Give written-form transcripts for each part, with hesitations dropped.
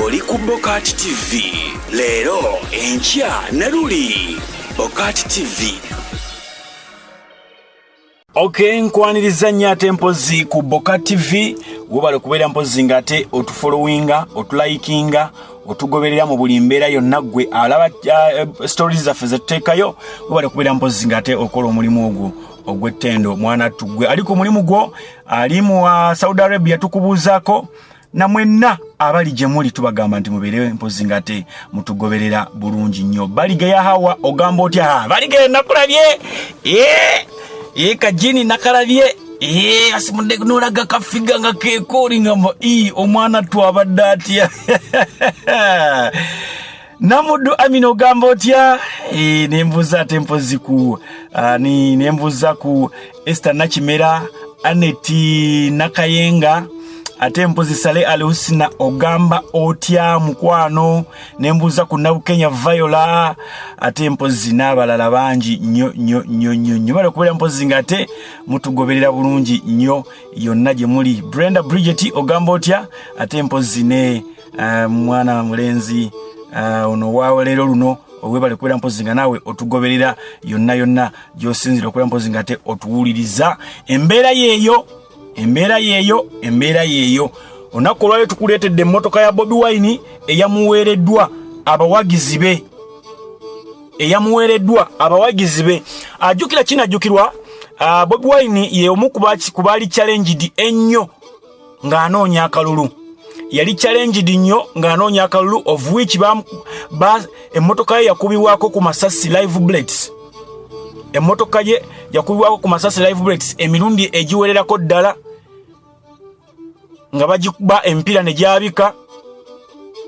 oli ku BOCAT TV. Leero enkya ne luli BOCAT TV. Okay, nkwaniriza nnyo ate mpozi ku BOCAT TV. Webale kubeera mpozi ngate otufollowinga, otulaikinga, otugoberera mu buli mbeera yonna gwe alaba stories zaffe zetuteekayo. Webale kubeera mpozi ngate okola omulimu ogwo ogw'ettendo mwana tugwe ali ku mulimu gwo, ali mu Saudi Arabia tukubuuzaako. Na mwenna abali gye muli tubagamba nti mubeere mpozi ngate mutugoberera bulungi nnyo. Baliga ya hawa ogamba otya? Baliga nakulabye kajini nakalabye asimunde nolaga kafiga nga keekoli ngamba omwana twabadde atya. Namudu Amino ogamba otya? Nembuuza ate mpozi ku nembuuza ku Esther Nakimera, Aneti Nakayenga, ate mpozi Sale Alhusina ogamba otya mukwano. Nembuuza ku Nabukenya Viola, ate mpozi n'abalala bangi nnyo. Bale kubeera mpozi ngate mutugoberera bulungi nnyo yonna gye muli. Brenda Bridget ogamba otya? Ate mpozi ne mwana mulenzi ono waawe leero luno owebale kubeera mpozi nga naawe otugoberera yonna gy'osinzira okubeera mpozi ngate otuwuliriza. Embeera yeeyo olunaku olwaleero tukuleetedde emmotoka ya Bobi Wine eyamuweereddwa abawagizi be. Ajjukira kinajjukirwa Bobi Wine ye omu ku baali challenged ennyo ng'anoonya akalulu. Yali challenged nnyo ng'anoonya akalulu, of which emmotoka ye yakubibwako ku Masasi live bullets. Emmotoka ye yakubibwako ku Masasi live bullets emirundi egiwererako ddala, nga bagikuba empira ne gyabika,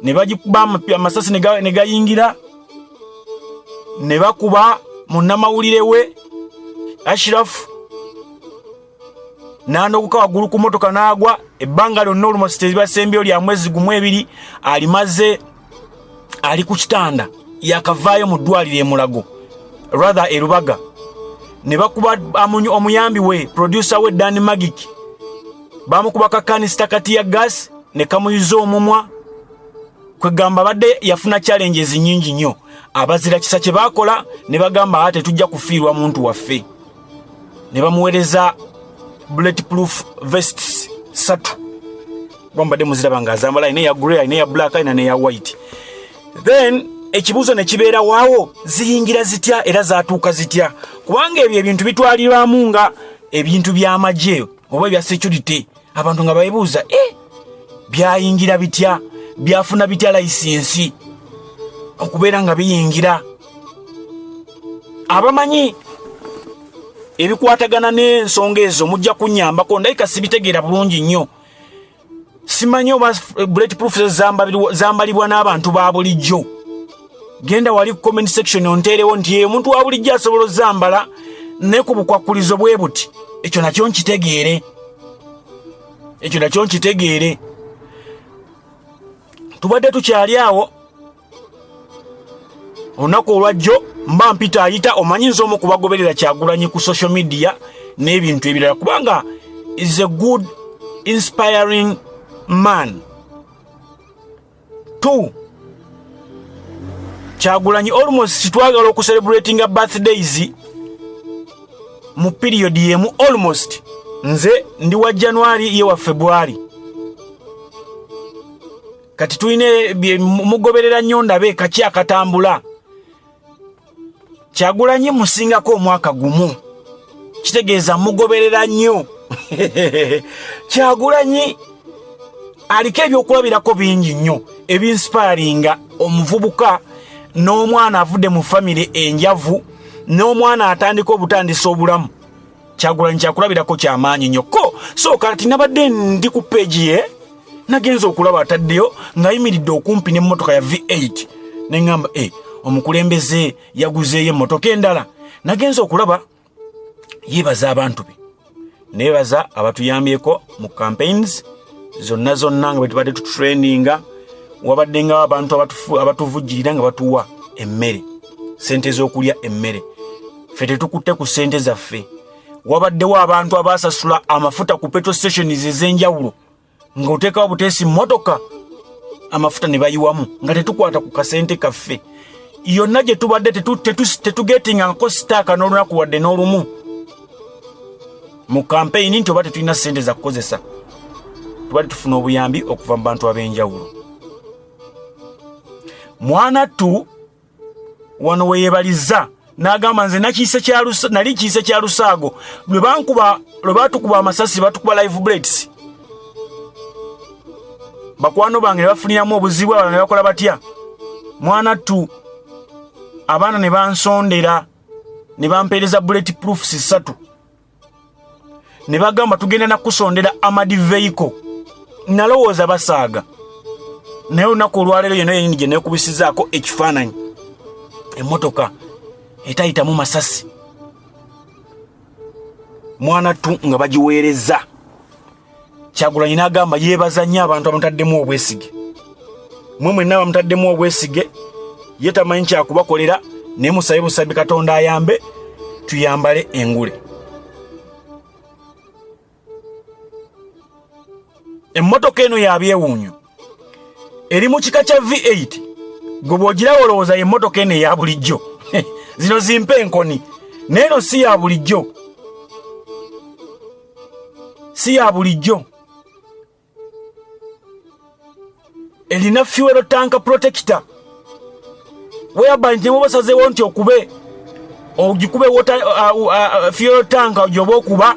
ne bagikuba amasasi ne gayingira, ne bakuba munnamawulire we Ashraf n'anoguka waggulu ku motoka n'agwa. Ebbanga lyonna almost teribasembyo lya mwezi gumu ebiri alimaze ali ku kitanda yakavaayo mu ddwaliro e Mulago, rather e Lubaga. Ne bakuba omuyambi we producer we Dan Magic, bamukuba kakanisita kati ya gas ne kamuyiza omumwa. Kwegamba badde yafuna challenges nnyingi nnyo. Abazira kisa kye bakola ne bagamba ate tujja kufiirwa muntu waffe, ne bamuweereza bulletproof vests 3 bambadde muziraba nga azambala, ine ya grey, ine ya black, ine ne ya white. Then ekibuzo ne kibeera waawo ziyingira zitya era zaatuuka zitya, kubanga ebyo ebintu bitwalirwamu nga ebintu by'amagye oba bya security. Abantu nga bayibuuza byayingira bitya, byafuna bitya license okubeera nga biyingira. Abamanyi ebikwatagana n'ensonga ezo mujja kunnyambako, ndayika sibitegeera bulungi nnyo. Simanyi oba bulletproof zambalibwa n'abantu ba bulijjo. Genda wali ku comment section onteerewo nti omuntu wa bulijjo asobola zambala ne ku bukwakkulizo bwe buti. Ekyo nakyo nkitegeere. Tubadde tukyali awo olunaku olwajjo mba mpita ayita, omanyi nze omu kubagoberera Kyagulanyi ku social media n'ebintu ebirala, kubanga is a good inspiring man. 2 Kyagulanyi almost twagala okucelebratinga birthdays mu period yemu almost. Nze ndi wa January ye wa February, kati tuine mugoberera nnyo ndabe kaki akatambula. Kyagulanyi musingako omwaka gumu, kitegeeza mugoberera nnyo. Kyagulanyi aliko ebyokulabirako bingi nnyo ebinspiringa omuvubuka n'omwana avudde mu famire enjavu n'omwana atandika obutandisa obulamu. Kyagulanyi kyakulabirako kyamaanyi nnyo. So kati nabadde ndi ku page ye, nagenza okulaba ataddeyo ng'ayimiridde okumpi n'emmotoka ya V8. Ne ngamba omukulembeze yaguzeeyo emmotoka endala. Nagenza okulaba, yeebaza abantu be, neebaza abatuyambyeko mu campaigns zonna nga bwe tubadde tutraininga. Wabadde nga abantu abatuvujjirira nga batuwa emmere, sente z'okulya emmere. Ffe tetukutte ku sente zaffe. Wabaddewo abantu abasasula amafuta ku petrol stations ez'enjawulo ng'oteekawo buteesi mmotoka amafuta ne bayiwamu nga tetukwata ku kasente kaffe yonna gye tubadde tetugetingako sitaaka n'olunaku wadde n'olumu mu kampeyini nti oba tetulina ssente za kukozesa tubadde tufuna obuyambi okuva mu bantu ab'enjawulo. Mwanattu wano weyeebaliza n'agamba nze nali kiise kya Lusaago lwe baatukuba amasasi batukuba live bullets bakwano bange ne bafuniramu obuzibu abalala ne bakola batya. Mwanattu abaana ne bansondera ne bampeereza bullet proofs 3 ne bagamba tugenda nakusondera amadi vehicle nalowooza basaaga naye olunaku olwaleero yonna yennyini gye neekubisizaako ekifaananyi emmotoka etayitamu Masasi Mwanattu nga bagiweereza. Kyagulanyi n'agamba yeebaza nnyo abantu abamutaddemu obwesige. Mwe mwenna bamutaddemu obwesige ye tamanyi kyakubakolera naye musabe busabi Katonda ayambe tuyambale engule. Emmotoka eno ya byewuunyo eri mu kika kya V8 gwe bw'ogira olowooza emmotoka eno eya bulijjo zino zimpe enkoni neeno si ya bulijjo erina fuel tank protector whereby nti basazeewo nti ogikube fuel tank gy'oba okuba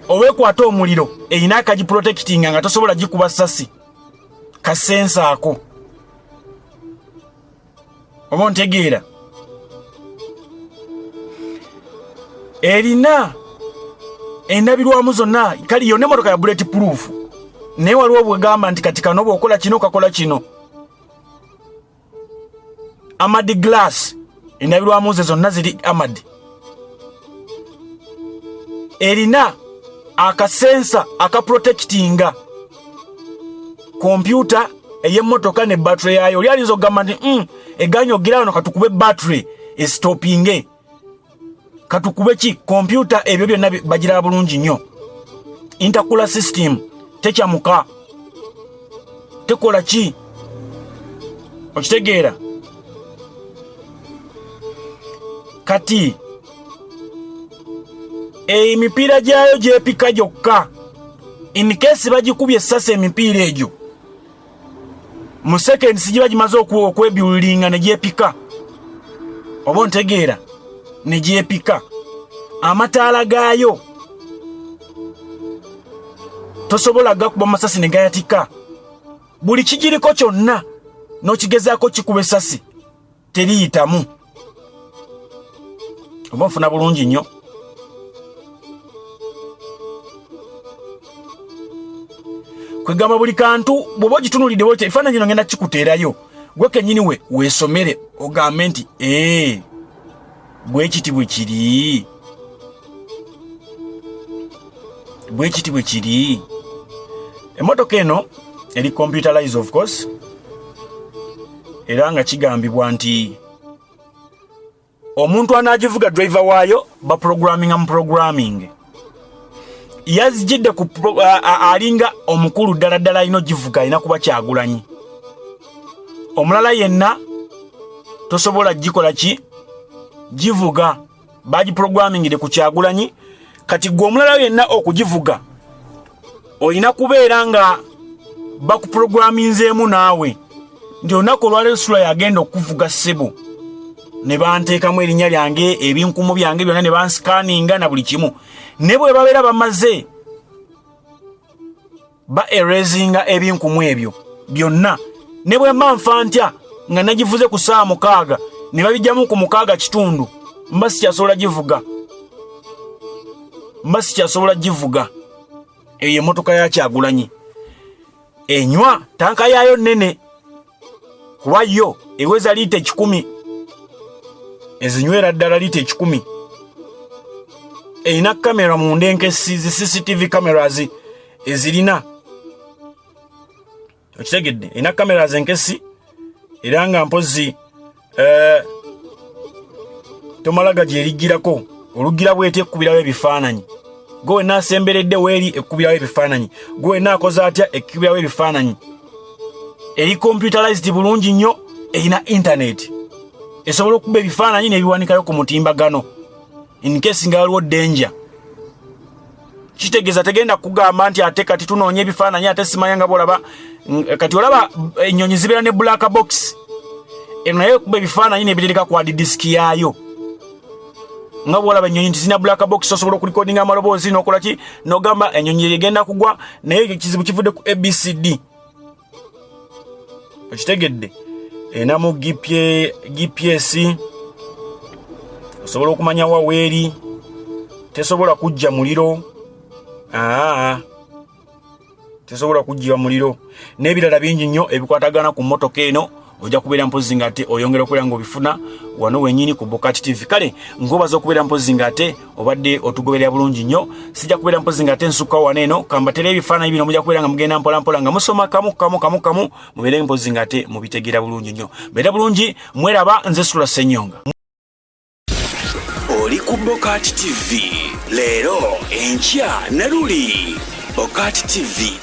oweekwata omuliro erina akagiprotectinga nga tosobola gikuba ssasi kasensa ako oba ontegeera. Erina endabirwamu zonna kali yonna emmotoka ya bullet proof naye waliwo bwegamba nti kati kano bw'okola kino kakola kino. Amadi glass endabirwamu ze zonna ziri amadi. Erina akasensa akaprotectinga kompyuta ey'emmotoka ne battery yaayo oli alinza okugamba nti eganya ogira wano katukube battery estopinge katukube ki kompyuta ebyo byonna bagira bulungi nnyo. Intercooler system tekyamuka tekola ki okitegeera. Kati emipiira gyayo gyepika gyokka in case bagikubye essasi emipiira egyo mu seconds giba gimaze okwebyulinga ne gyepika oba ontegeera ne gyepika. Amataala gaayo tosobola gakuba masasi ne gayatika. Buli kigiriko kyonna n'okigezaako kikuba essasi teriyitamu oba nfuna bulungi nnyo. Kwegamba buli kantu bw'oba ogitunulidde bw'oti ekifaananyi kino ngenda kikuteerayo gwe kennyini weesomere ogambe nti bwe kiti bwe kiri. Emmotoka eno eri computerized of course era nga kigambibwa nti omuntu anaagivuga driver waayo baprogramminga mu programming yazijidde ku alinga omukulu ddala alina ogivuga alina kuba Kyagulanyi. Omulala yenna tosobola gikola ki givuga bagiprogrammingire ku Kyagulanyi. Kati gwe omulala yenna okugivuga olina kubeera nga bakuprogramminzeemu naawe nti olunaku olwaleero SULA yagenda okuvuga ssebo ne banteekamu erinnya lyange ebinkumu byange byonna ne bansikaninga na buli kimu ne bwe babeera bamaze erasinga ebinkumu ebyo byonna ne bwe manfa ntya nga nagivuze ku ssaawa 6 ne babijjamu ku 6:00 mba sikyasobola givuga. Eyo emmotoka ya Kyagulanyi enywa tanka yaayo nnene kuba yo eweza liita 10 ezinywera ddala liita 10. Erina kamera mu ndenkesi zi CCTV cameras ezirina okitegedde erina cameras enkesi era nga mpozi tomalaga gye erigirako olugira bwete ekkubirawo ebifaananyi gwe naasemberedde weeri ekkubirawo ebifaananyi gwe naakoze atya ekkubirawo ebifaananyi eri computerized bulungi nnyo, erina internet esobola okuba ebifaananyi n'ebiwanikayo ku mutimbagano in case nga waliwo danger. Kitegeeza tegenda kugamba nti ate kati tunoonya ebifaananyi ate simanya nga bwolaba kati olaba ennyonyi zibeera ne black box eno naye okuba ebifaananyi n'ebitereka ku hard disk yaayo nga bwolaba ennyonyi nti zina black box osobola okulikodinga amaloboozi n'okola ki n'ogamba ennyonyi egenda kugwa naye ekizibu kivudde ku ABCD. Okitegedde enamu GPS osobola okumanya waweeri tesobola kujja muliro tesobola kujjiwa muliro n'ebirala bingi nnyo ebikwatagana ku motoka eno ojja kubeera mpozi nga ate oyongera okubeera ng'obifuna wano wennyini ku BOCAT TV. Kale nkubaza okubeera mpozi nga ate obadde otugoberera bulungi nnyo. Sijja kubeera mpozi nga ate nsukka wano eno kambatera ebifaananyi bino mujja kubeera nga mugenda mpola nga musoma kamu mubeere mpozi nga ate mubitegeera bulungi nnyo. Beera bulungi mweraba nze SULA SSENYONGA. Oli ku BOCAT TV leero enkya ne luli BOCAT TV.